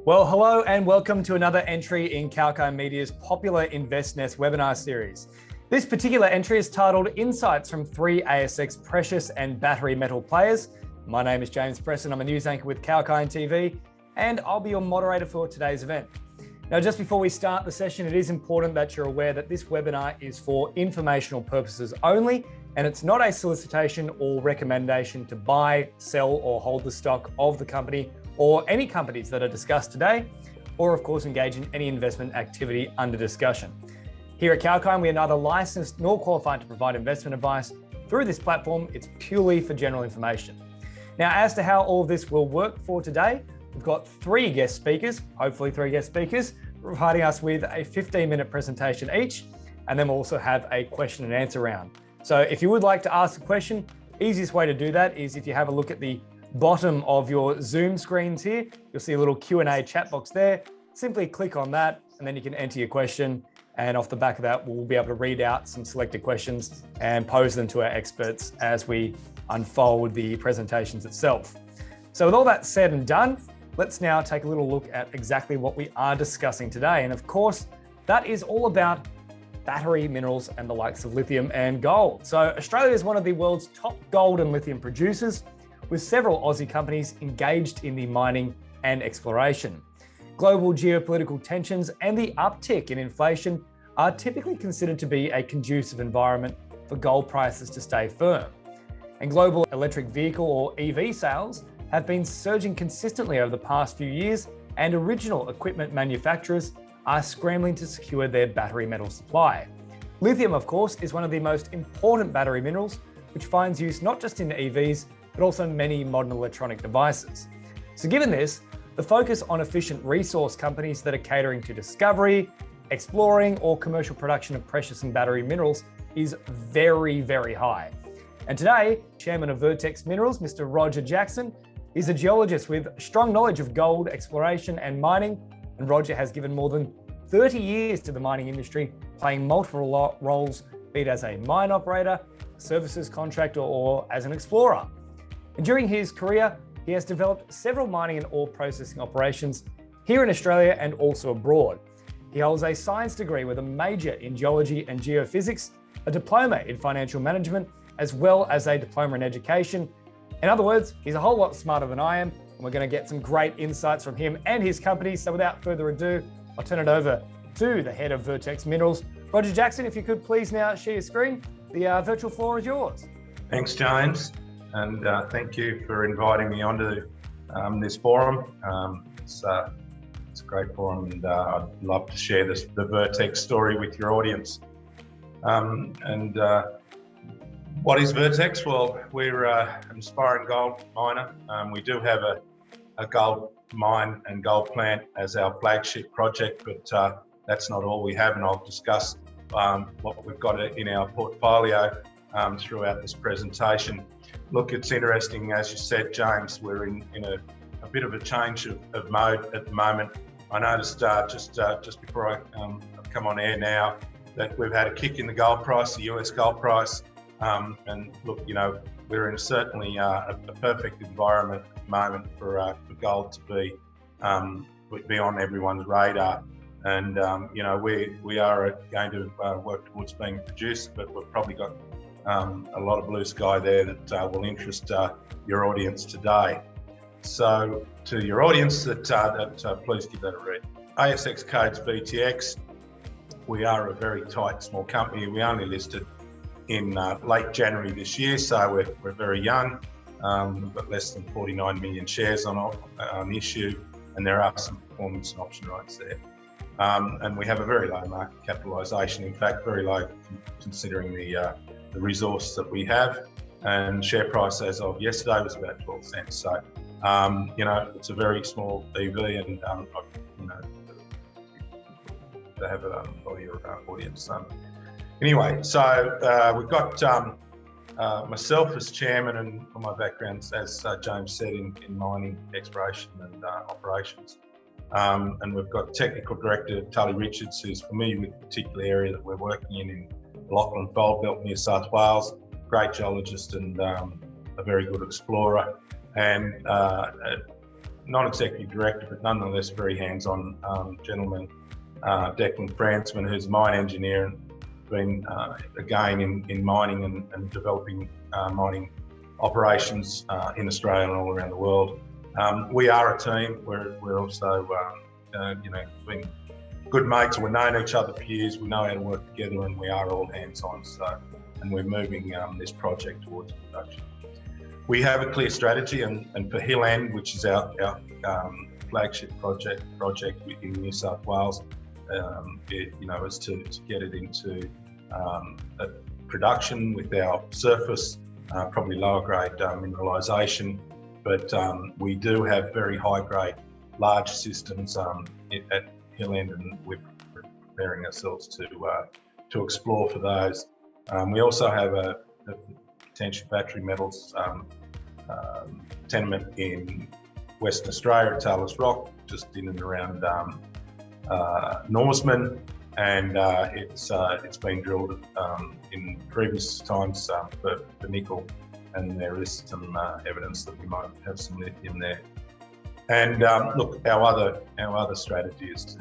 Well, hello and welcome to another entry in Kalkine Media's popular InvestNest webinar series. This particular entry is titled Insights from 3 ASX Precious and Battery Metal Players. My name is James Preston. I'm a news anchor with Kalkine TV, and I'll be your moderator for today's event. Now, just before we start the session, it is important that you're aware that this webinar is for informational purposes only, and it's not a solicitation or recommendation to buy, sell, or hold the stock of the company or any companies that are discussed today, or of course engage in any investment activity under discussion. Here at Kalkine, we are neither licensed nor qualified to provide investment advice. Through this platform, it's purely for general information. Now, as to how all of this will work for today, we've got 3 guest speakers, hopefully 3 guest speakers, providing us with a 15-minute presentation each, and then we'll also have a question and answer round. So if you would like to ask a question, easiest way to do that is if you have a look at the bottom of your Zoom screens here, you'll see a little Q&A chat box there. Simply click on that and then you can enter your question. And off the back of that, we'll be able to read out some selected questions and pose them to our experts as we unfold the presentations itself. So with all that said and done, let's now take a little look at exactly what we are discussing today. And of course, that is all about battery minerals and the likes of lithium and gold. So Australia is one of the world's top gold and lithium producers, with several Aussie companies engaged in the mining and exploration. Global geopolitical tensions and the uptick in inflation are typically considered to be a conducive environment for gold prices to stay firm. And global electric vehicle or EV sales have been surging consistently over the past few years, and original equipment manufacturers are scrambling to secure their battery metal supply. Lithium, of course, is one of the most important battery minerals, which finds use not just in EVs, but also many modern electronic devices. So given this, the focus on efficient resource companies that are catering to discovery, exploring, or commercial production of precious and battery minerals is very, very high. And today, Chairman of Vertex Minerals, Mr. Roger Jackson, is a geologist with strong knowledge of gold exploration and mining, and Roger has given more than 30 years to the mining industry, playing multiple roles, be it as a mine operator, services contractor, or as an explorer. And during his career, he has developed several mining and ore processing operations here in Australia and also abroad. He holds a science degree with a major in geology and geophysics, a diploma in financial management, as well as a diploma in education. In other words, he's a whole lot smarter than I am, and we're going to get some great insights from him and his company. So without further ado, I'll turn it over to the head of Vertex Minerals. Roger Jackson, if you could please now share your screen. The virtual floor is yours. Thanks, James. And thank you for inviting me onto this forum. It's a great forum, and I'd love to share the Vertex story with your audience. What is Vertex? Well, we're an aspiring gold miner. We do have a gold mine and gold plant as our flagship project, but that's not all we have, and I'll discuss what we've got in our portfolio throughout this presentation. Look, it's interesting, as you said, James, we're in a bit of a change of mode at the moment. I noticed just before I come on air now that we've had a kick in the gold price, the US gold price, and look, you know, we're in certainly a perfect environment at the moment for gold to be on everyone's radar. And you know, we are going to work towards being produced, but we've probably got a lot of blue sky there that will interest your audience today. So to your audience, please give that a read. ASX code's VTX. We are a very tight, small company. We only listed in late January this year, so we're very young. We've got less than 49 million shares on issue, and there are some performance and option rights there. And we have a very low market capitalisation, in fact, very low considering the resource that we have, and share price as of yesterday was about 12 cents. So, you know, it's a very small EV, and you know, to have it for your audience. Anyway, so we've got myself as chairman, and my background, as James said, in mining, exploration, and operations. And we've got technical director Tully Richards, who's familiar with the particular area that we're working in Lachlan Fold Belt, New South Wales. Great geologist and a very good explorer. And non-executive director, but nonetheless very hands-on gentleman, Declan Fransman, who's a mine engineer and been again in mining and developing mining operations in Australia and all around the world. We are a team. We're also been good mates. We've known each other for years. We know how to work together, and we are all hands-on. And we're moving this project towards production. We have a clear strategy, and for Hill End, which is our flagship project in New South Wales, is to get it into production with our surface, probably lower grade mineralisation, but we do have very high grade large systems at Hill End, and we're preparing ourselves to explore for those. We also have a potential battery metals tenement in Western Australia at Taylor's Rock, just in and around Norseman, and it's been drilled in previous times for nickel, and there is some evidence that we might have some lithium there. And look, our other strategy is to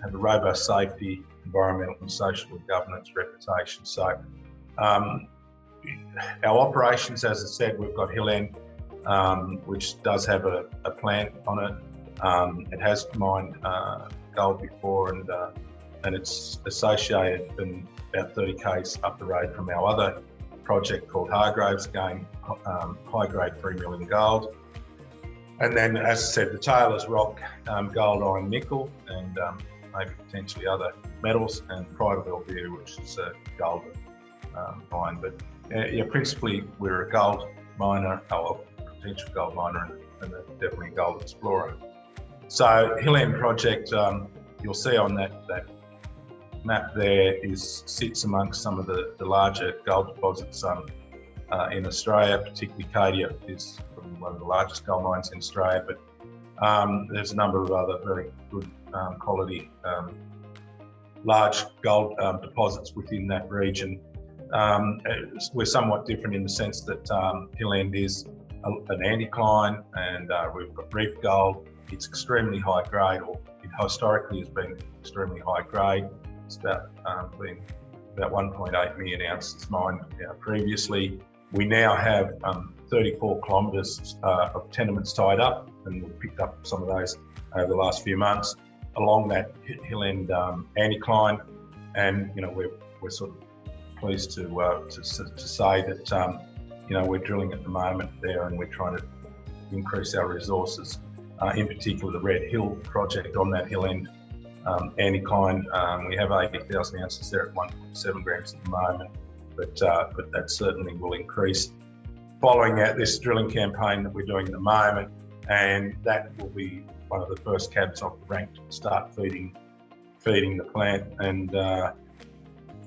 have a robust safety, environmental and social governance reputation. So our operations, as I said, we've got Hill End, which does have a plant on it. It has mined gold before, and it's associated in about 30 k's up the road from our other project called Hargreaves, again high grade 3 million gold. And then, as I said, the Taylor's Rock, gold, iron, nickel, and maybe potentially other metals, and Pride of View, which is a gold mine. But principally we're a gold miner, potential gold miner, and definitely a gold explorer. So Hill End project, you'll see on that map there, sits amongst some of the larger gold deposits in Australia, particularly Cadia is probably one of the largest gold mines in Australia, but there's a number of other very good quality large gold deposits within that region. We're somewhat different in the sense that Hill End is an anticline, and we've got reef gold. It's extremely high grade, or it historically has been extremely high grade. It's been about 1.8 million ounces mined previously. We now have 34 kilometres of tenements tied up, and we've picked up some of those over the last few months along that Hill End anticline, and we're sort of pleased to say that we're drilling at the moment there, and we're trying to increase our resources. In particular, the Red Hill project on that Hill End anticline, we have 80,000 ounces there at 1.7 grams at the moment, but that certainly will increase following out this drilling campaign that we're doing at the moment, and that will be one of the first cabs off the rank to start feeding the plant, and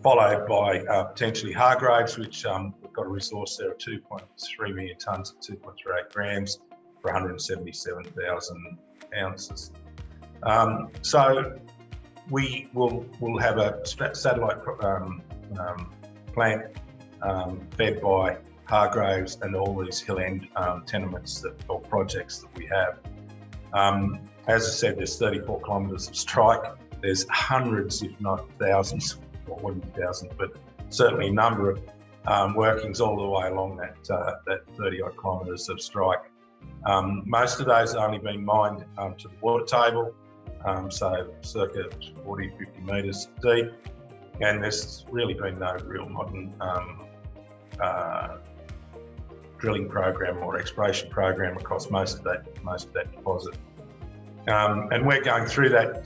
followed by potentially Hargreaves, which we've got a resource there of 2.3 million tonnes at 2.38 grams for 177,000 ounces. So we'll have a satellite plant fed by Hargreaves and all these Hill End tenements or projects that we have. As I said, there's 34 kilometres of strike. There's hundreds, if not thousands, or wouldn't be thousands, but certainly a number of workings all the way along that 30 odd kilometres of strike. Most of those have only been mined to the water table, so circa 40, 50 metres deep, and there's really been no real modern drilling program or exploration program across most of that deposit. And we're going through that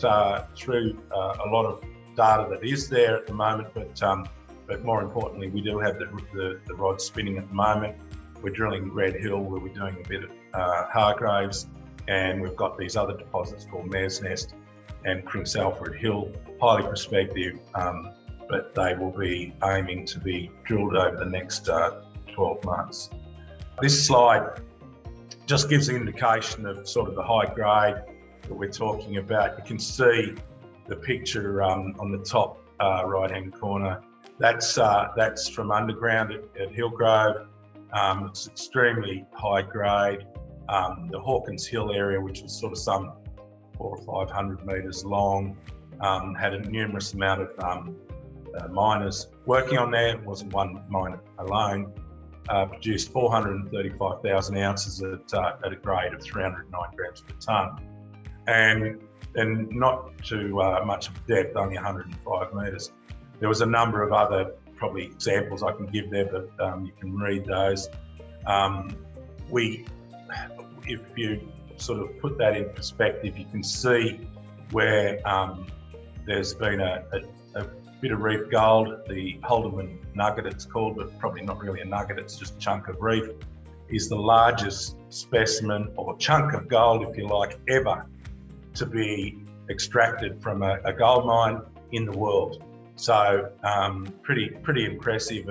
through a lot of data that is there at the moment, but more importantly, we do have the rods spinning at the moment. We're drilling Red Hill, where we're doing a bit of Hargreaves, and we've got these other deposits called Mare's Nest and Crinsalford Hill, highly prospective, but they will be aiming to be drilled over the next 12 months. This slide just gives an indication of sort of the high grade that we're talking about. You can see the picture on the top right-hand corner. That's from underground at Hillgrove. It's extremely high grade. The Hawkins Hill area, which was sort of some 400 or 500 metres long, had a numerous amount of miners working on there. It wasn't one mine alone. Produced 435,000 ounces at a grade of 309 grams per tonne, and not too much of depth, only 105 metres. There was a number of other probably examples I can give there, but you can read those. If you sort of put that in perspective, you can see where there's been a bit of reef gold. The Holderman nugget, it's called, but probably not really a nugget, it's just a chunk of reef, is the largest specimen or chunk of gold, if you like, ever to be extracted from a gold mine in the world. So pretty impressive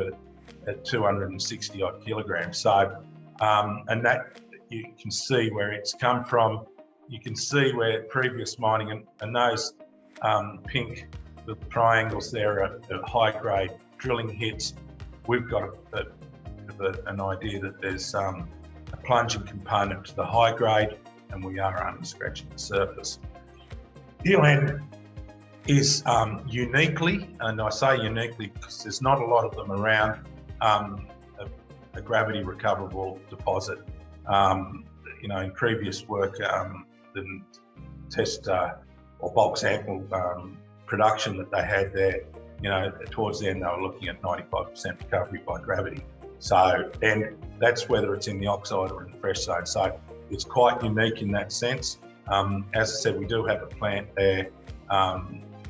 at 260 odd kilograms. So, and that you can see where it's come from. You can see where previous mining and those pink the triangles there are high grade drilling hits. We've got an idea that there's a plunging component to the high grade, and we are only scratching the surface. Eland is uniquely, and I say uniquely because there's not a lot of them around, a gravity recoverable deposit. In previous work, the test or bulk sample production that they had there, towards the end they were looking at 95% recovery by gravity. So, and that's whether it's in the oxide or in the fresh zone. So it's quite unique in that sense. As I said, we do have a plant there,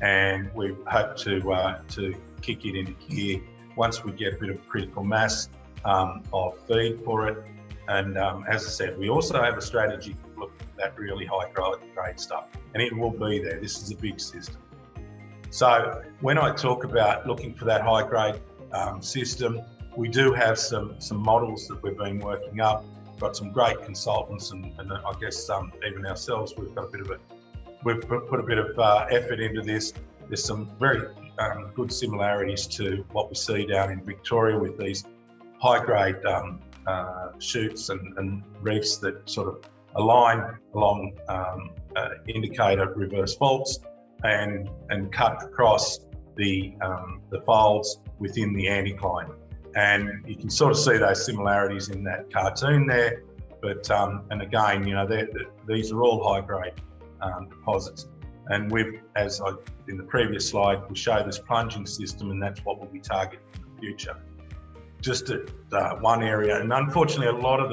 and we hope to kick it into gear once we get a bit of critical mass of feed for it. And as I said, we also have a strategy to look at that really high grade stuff, and it will be there. This is a big system. So when I talk about looking for that high grade system, we do have some models that we've been working up. Got some great consultants, and I guess even ourselves, we've put a bit of effort into this. There's some very good similarities to what we see down in Victoria with these high grade shoots and reefs that sort of align along indicator reverse faults and cut across the folds within the anticline. And you can sort of see those similarities in that cartoon there. But and again, these are all high grade deposits. And in the previous slide, we show this plunging system, and that's what we'll be targeting in the future. Just at one area, and unfortunately, a lot of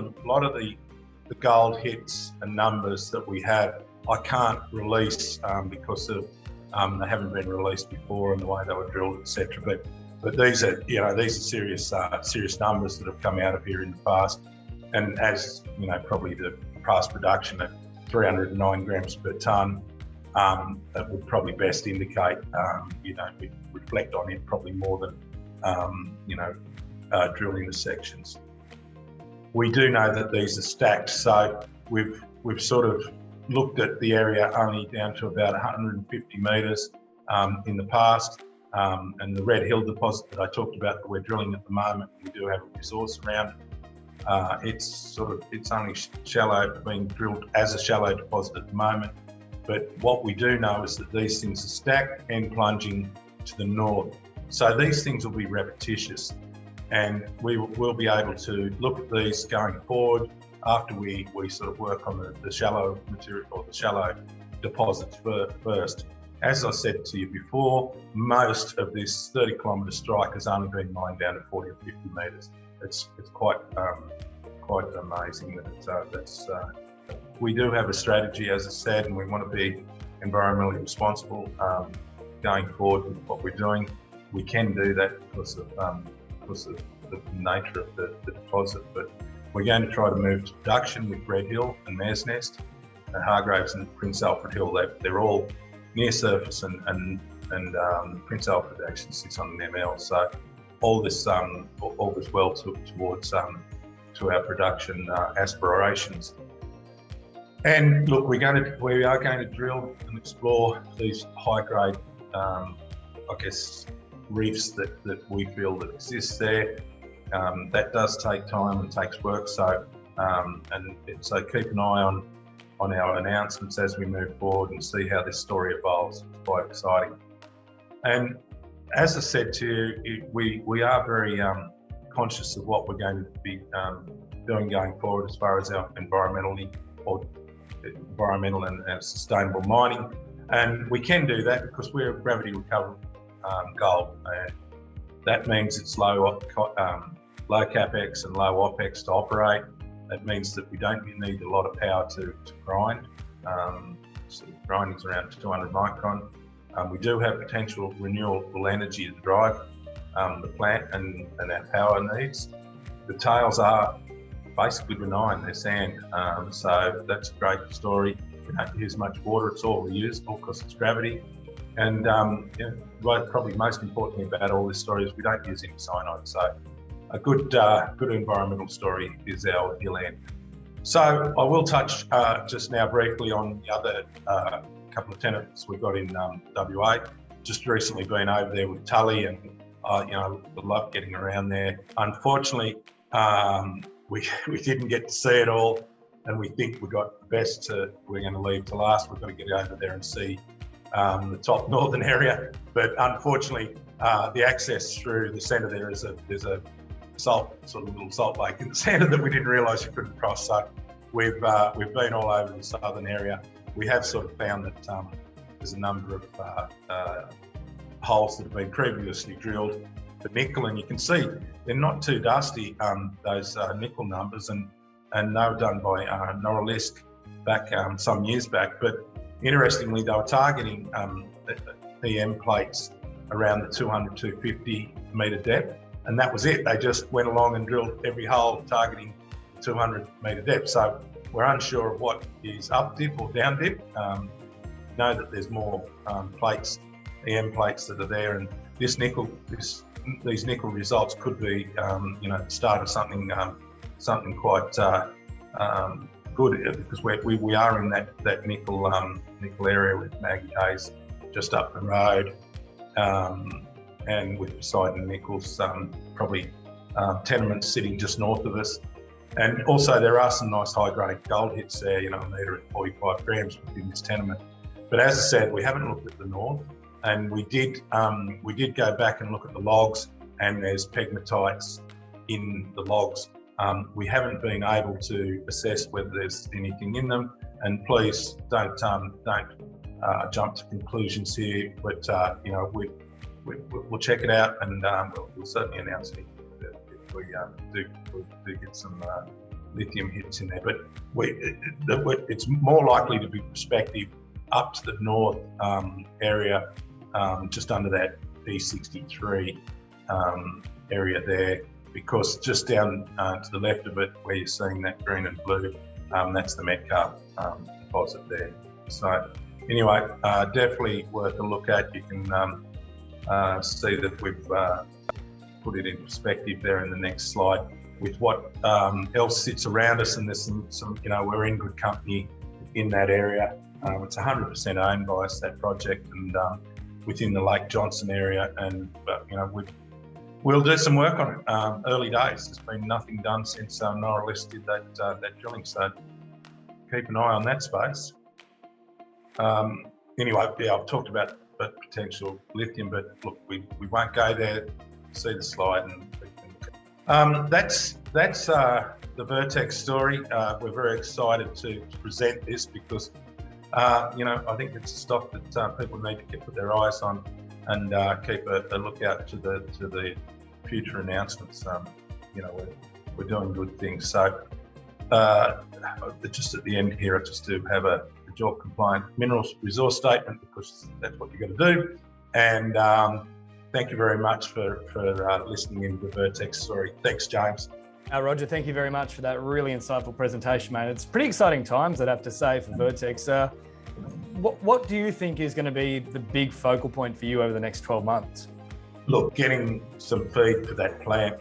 the gold hits and numbers that we have, I can't release because of they haven't been released before and the way they were drilled, etc. But these are serious numbers that have come out of here in the past, and as probably the past production at 309 grams per tonne, that would probably best indicate, we reflect on it probably more than drilling the sections. We do know that these are stacked, so we've sort of looked at the area only down to about 150 metres in the past. And the Red Hill deposit that I talked about that we're drilling at the moment, we do have a resource around. It's only shallow, being drilled as a shallow deposit at the moment. But what we do know is that these things are stacked and plunging to the north. So these things will be repetitious, and we'll be able to look at these going forward after we sort of work on the shallow material or the shallow deposits first. As I said to you before, most of this 30 kilometre strike has only been mined down to 40 or 50 metres. It's quite amazing that we do have a strategy, as I said, and we want to be environmentally responsible going forward with what we're doing. We can do that because of the nature of the deposit, but we're going to try to move to production with Red Hill and Mare's Nest and Hargreaves and Prince Alfred Hill. They're all near surface, and Prince Alfred actually sits on an ML. So all this augurs well towards to our production aspirations. And look, we are going to drill and explore these high grade, reefs that we feel that exist there. That does take time and takes work. So So keep an eye on our announcements as we move forward and see how this story evolves. It's quite exciting. And as I said to you, we are very conscious of what we're going to be doing going forward as far as our environmental and sustainable mining. And we can do that because we're gravity recovered gold, and that means it's low capex and low opex to operate. That means that we don't need a lot of power to grind. So grinding is around 200 micron. We do have potential renewable energy to drive the plant and our power needs. The tails are basically benign, they're sand, so that's a great story. We don't use much water, it's all reusable because it's gravity. And probably most importantly about all this story is we don't use any cyanide. So a good environmental story is our hill end. So I will touch just now briefly on the other couple of tenements we've got in WA. Just recently been over there with Tully, and I love getting around there. Unfortunately, we didn't get to see it all, and we think we got the best. We're going to leave to last. We've got to get over there and see the top northern area. But unfortunately, the access through the centre there's a little salt lake in the centre that we didn't realise you couldn't cross. So we've been all over the southern area. We have sort of found that there's a number of holes that have been previously drilled for nickel, and you can see they're not too dusty, those nickel numbers, and they were done by Norilisk back some years back. But interestingly, they were targeting EM plates around the 200, 250 metre depth, and that was it. They just went along and drilled every hole targeting 200 metre depth. So we're unsure of what is up dip or down dip. Know that there's more plates, EM plates that are there, and these nickel results could be, the start of something quite good, because we are in that nickel area with Maggie Hayes just up the road, and with Poseidon Nickels probably tenements sitting just north of us. And also there are some nice high-grade gold hits there, a metre at 45 grams within this tenement. But as I said, we haven't looked at the north, and we did go back and look at the logs, and there's pegmatites in the logs. We haven't been able to assess whether there's anything in them, and please don't jump to conclusions here. But we'll check it out, and we'll certainly announce it if we do get some lithium hits in there. But it's more likely to be prospective up to the north area, just under that E63 area there, because just down to the left of it, where you're seeing that green and blue, that's the Metcalfe deposit there. So anyway, definitely worth a look at. You can see that we've put it in perspective there in the next slide with what else sits around us, and there's some we're in good company in that area. It's 100% owned by us, that project, and within the Lake Johnson area, and we'll do some work on it. Early days, there's been nothing done since Norilisk did that drilling, so keep an eye on that space. Anyway, yeah, I've talked about potential lithium, but look, we won't go there. See the slide, and that's the Vertex story. We're very excited to present this because I think it's stuff that people need to put their eyes on, and keep a lookout to the future announcements. We're doing good things. So just at the end here, I just do have a JORC compliant minerals resource statement, because that's what you've got to do. And thank you very much for listening in to the Vertex story. Thanks, James. Roger, thank you very much for that really insightful presentation, mate. It's pretty exciting times, I'd have to say, for Vertex. What do you think is going to be the big focal point for you over the next 12 months? Look, getting some feed for that plant,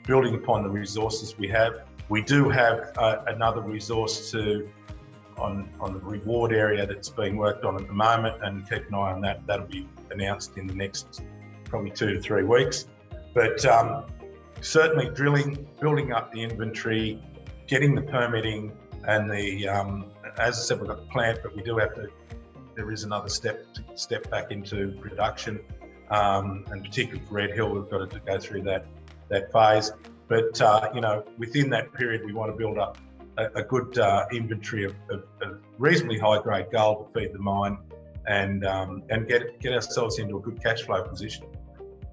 building upon the resources we have. We do have another resource on the reward area that's being worked on at the moment, and keep an eye on that. That'll be announced in the next probably 2 to 3 weeks. But certainly building up the inventory, getting the permitting and the, as I said, we've got the plant, but we do have to, there is another step back into production, and particularly for Red Hill, we've got to go through that phase. But you know, within that period, we want to build up a good inventory of reasonably high grade gold to feed the mine, and get ourselves into a good cash flow position.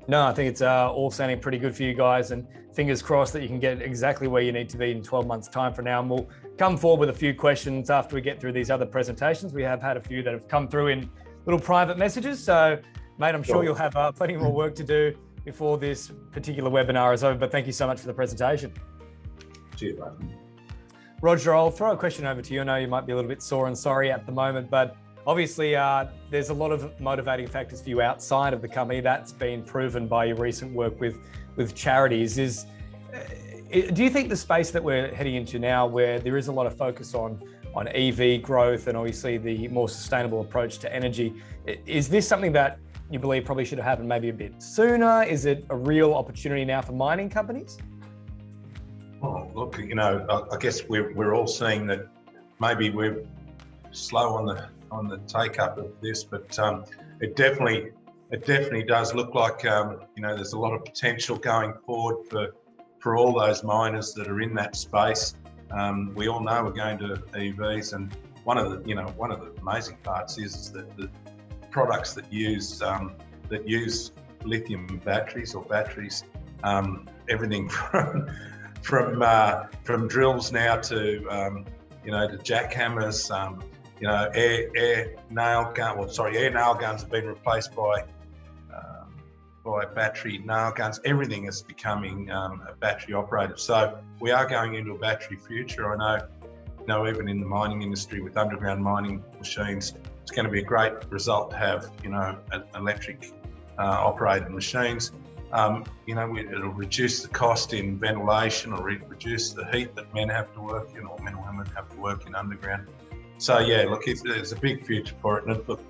No, I think it's all sounding pretty good for you guys, and fingers crossed that you can get exactly where you need to be in 12 months' time from now. And we'll come forward with a few questions after we get through these other presentations. We have had a few that have come through in little private messages. So, mate, I'm sure you'll have plenty more work to do before this particular webinar is over. But thank you so much for the presentation. Cheers, mate. Roger, I'll throw a question over to you. I know you might be a little bit sore and sorry at the moment, but obviously, there's a lot of motivating factors for you outside of the company. That's been proven by your recent work with charities. Do you think the space that we're heading into now, where there is a lot of focus on EV growth and obviously the more sustainable approach to energy, is this something that you believe probably should have happened maybe a bit sooner? Is it a real opportunity now for mining companies? Oh, look, you know, I guess we're all seeing that maybe we're slow on the take up of this, but it definitely does look like you know, there's a lot of potential going forward for all those miners that are in that space. We all know we're going to EVs, and one of the amazing parts is that the products that use lithium batteries or batteries, everything from drills now to you know, to jackhammers. You know, air nail guns have been replaced by battery nail guns. Everything is becoming battery operated. So we are going into a battery future. I know, even in the mining industry with underground mining machines, it's going to be a great result to have, you know, electric operated machines. You know, it'll reduce the cost in ventilation, or reduce the heat that men have to work in, or men and women have to work in underground. So yeah, look, there's a big future for it. And look,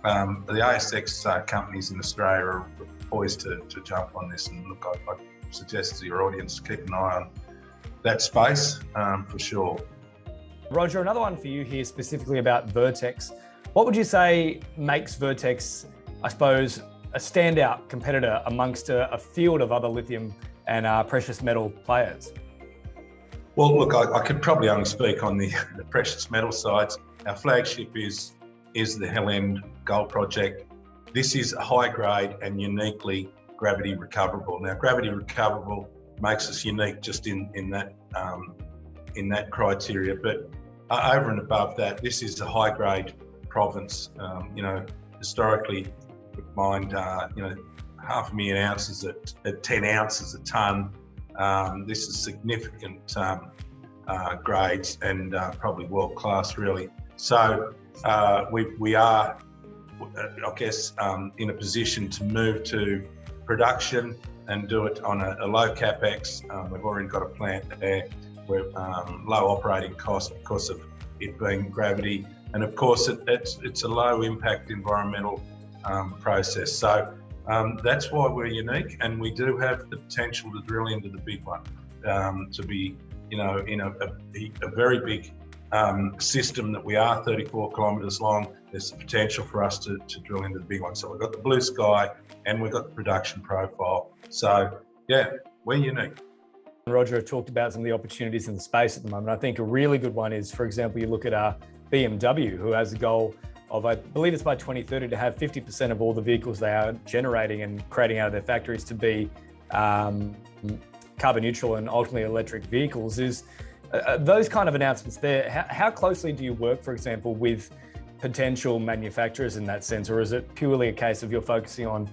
the ASX companies in Australia are poised to jump on this. And look, I suggest to your audience to keep an eye on that space for sure. Roger, another one for you here specifically about Vertex. What would you say makes Vertex, I suppose, a standout competitor amongst a field of other lithium and precious metal players? Well, look, I could probably only speak on the precious metal sides. Our flagship is the Helen Gold Project. This is high grade and uniquely gravity recoverable. Now, gravity recoverable makes us unique just in that criteria. But over and above that, this is a high grade province. You know, historically, we've mined 500,000 ounces at 10 ounces a tonne. This is significant grades and probably world class, really. So we are, I guess, in a position to move to production and do it on a low capex. We've already got a plant there. We're low operating cost because of it being gravity, and of course it's a low impact environmental process. So that's why we're unique, and we do have the potential to drill into the big one, to be, you know, in a very big system that we are 34 kilometres long. There's the potential for us to drill into the big one. So we've got the blue sky and we've got the production profile. So yeah, we're unique. Roger talked about some of the opportunities in the space at the moment. I think a really good one is, for example, you look at BMW, who has a goal of, I believe it's by 2030, to have 50% of all the vehicles they are generating and creating out of their factories to be carbon neutral and ultimately electric vehicles. Is those kind of announcements there, how closely do you work, for example, with potential manufacturers in that sense? Or is it purely a case of you're focusing on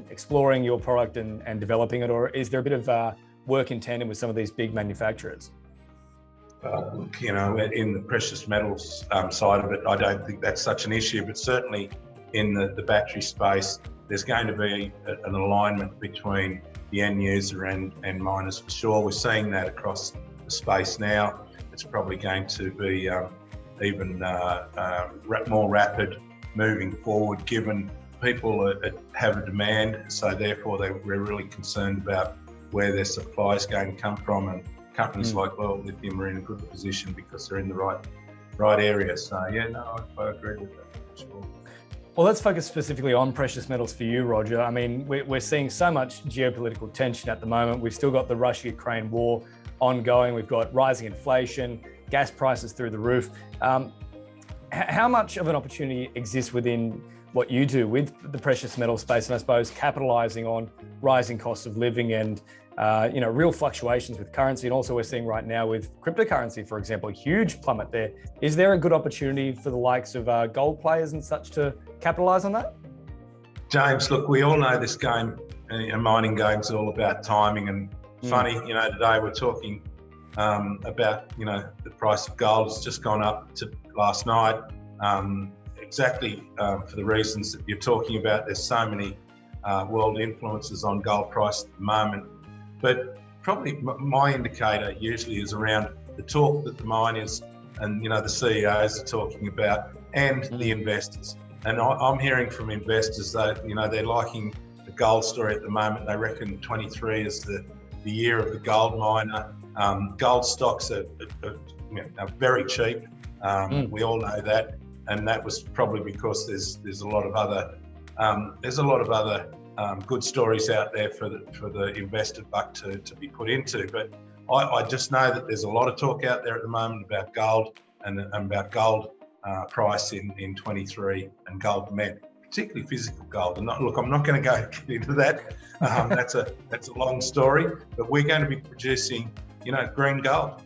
exploring your product and developing it? Or is there a bit of work in tandem with some of these big manufacturers? Look, you know, in the precious metals side of it, I don't think that's such an issue, but certainly in the battery space, there's going to be an alignment between the end user and miners for sure. We're seeing that across the space now. It's probably going to be even more rapid moving forward, given people have a demand, so therefore we're really concerned about where their supply is going to come from, companies like World Lithium are in a good position because they're in the right area. So yeah, no, I agree with that, sure. Well, let's focus specifically on precious metals for you, Roger. I mean, we're seeing so much geopolitical tension at the moment. We've still got the Russia-Ukraine war ongoing. We've got rising inflation, gas prices through the roof. How much of an opportunity exists within what you do with the precious metal space, and I suppose capitalising on rising costs of living and real fluctuations with currency? And also we're seeing right now with cryptocurrency, for example, a huge plummet there. Is there a good opportunity for the likes of gold players and such to capitalise on that? James, look, we all know this game, a mining game's all about timing, and funny, today we're talking about, the price of gold has just gone up to last night, exactly for the reasons that you're talking about. There's so many world influences on gold price at the moment, but probably my indicator usually is around the talk that the miners and, the CEOs are talking about, and the investors. And I'm hearing from investors that, they're liking the gold story at the moment. They reckon 23 is the year of the gold miner. Gold stocks are very cheap. We all know that, and that was probably because there's a lot of other good stories out there for the invested buck to be put into. But I just know that there's a lot of talk out there at the moment about gold and about gold price in 23 and gold demand, particularly physical gold. And I'm not going to get into that. That's a long story, but we're going to be producing, green gold.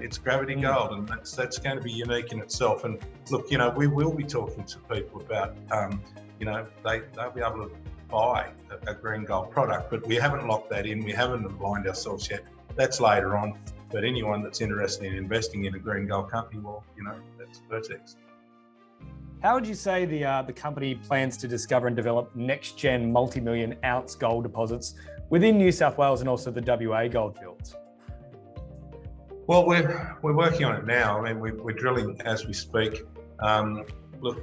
It's gravity gold, and that's going to be unique in itself. And look, we will be talking to people about, they'll be able to buy a green gold product, but we haven't locked that in. We haven't aligned ourselves yet. That's later on. But anyone that's interested in investing in a green gold company, well, that's Vertex. How would you say the company plans to discover and develop next-gen multi-million ounce gold deposits within New South Wales and also the WA goldfields? Well, we're working on it now. I mean, we're drilling as we speak. Look,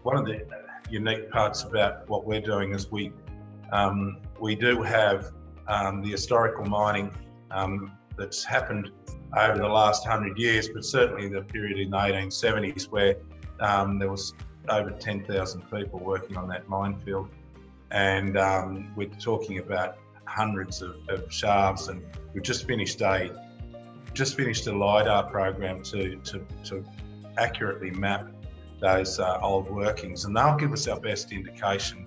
one of the unique parts about what we're doing is we do have the historical mining that's happened over the last 100 years, but certainly the period in the 1870s where there was over 10,000 people working on that minefield, and we're talking about hundreds of shafts, and we've just finished a LiDAR program to accurately map those old workings, and they'll give us our best indication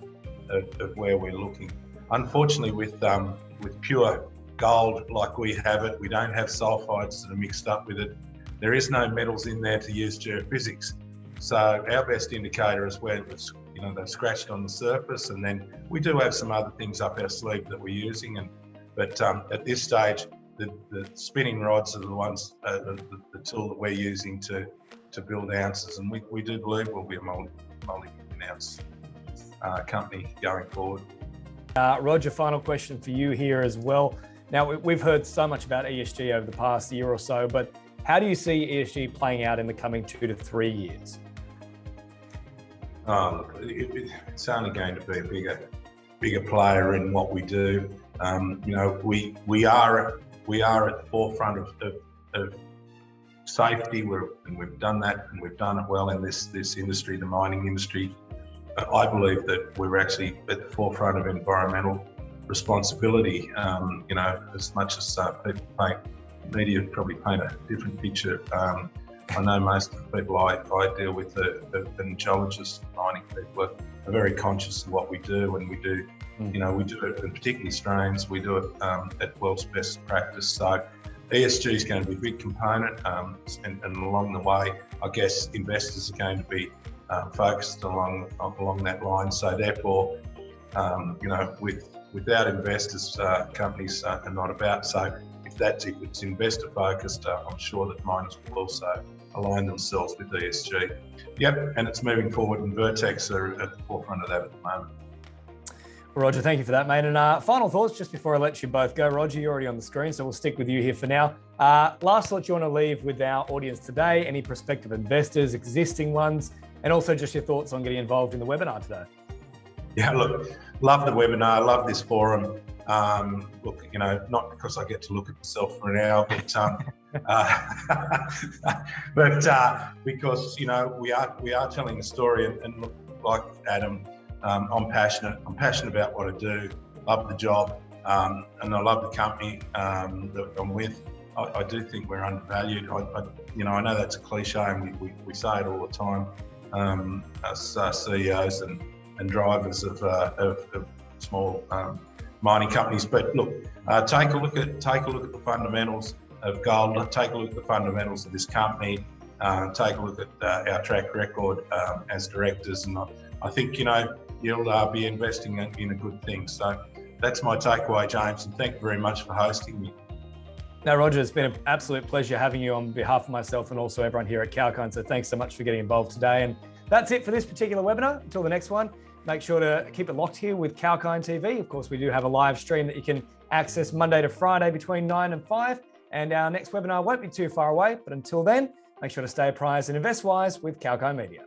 of where we're looking. Unfortunately, with pure gold like we have it, we don't have sulfides that are mixed up with it. There is no metals in there to use geophysics. So our best indicator is where it's, they've scratched on the surface, and then we do have some other things up our sleeve that we're using. But at this stage, the spinning rods are the ones, the tool that we're using to build ounces, and we do believe we'll be a multi-million ounce company going forward. Roger, final question for you here as well. Now, we've heard so much about ESG over the past year or so, but how do you see ESG playing out in the coming 2 to 3 years? Look, it's only going to be a bigger player in what we do. We are at the forefront of safety. We've done that, and we've done it well in this industry, the mining industry. I believe that we're actually at the forefront of environmental responsibility. As much as media probably paint a different picture. I know most of the people I deal with, the geologists, mining people, are very conscious of what we do, and we do it, and particularly strains, we do it at world's best practice. So ESG is going to be a big component, and along the way, I guess investors are going to be focused along that line. So therefore, without investors, companies are not about. So if it's investor focused, I'm sure that miners will also align themselves with ESG. Yep, and it's moving forward, and Vertex are at the forefront of that at the moment. Roger, thank you for that, mate. And final thoughts just before I let you both go. Roger, you're already on the screen, so we'll stick with you here for now. Last thought you want to leave with our audience today, any prospective investors, existing ones, and also just your thoughts on getting involved in the webinar today. Yeah, look, love the webinar, love this forum. Look, not because I get to look at myself for an hour, but because we are telling a story, and look, like Adam, I'm passionate. I'm passionate about what I do. Love the job, and I love the company that I'm with. I do think we're undervalued. I know that's a cliche, and we say it all the time. Us CEOs and drivers of small mining companies. But look, take a look at the fundamentals of gold. Take a look at the fundamentals of this company. Take a look at our track record as directors, and I think you'll be investing in a good thing. So that's my takeaway, James, and thank you very much for hosting me. Now, Roger, it's been an absolute pleasure having you on behalf of myself and also everyone here at Kalkine. So thanks so much for getting involved today. And that's it for this particular webinar. Until the next one, make sure to keep it locked here with Kalkine TV. Of course, we do have a live stream that you can access Monday to Friday between 9 and 5. And our next webinar won't be too far away. But until then, make sure to stay apprised and invest wise with Kalkine Media.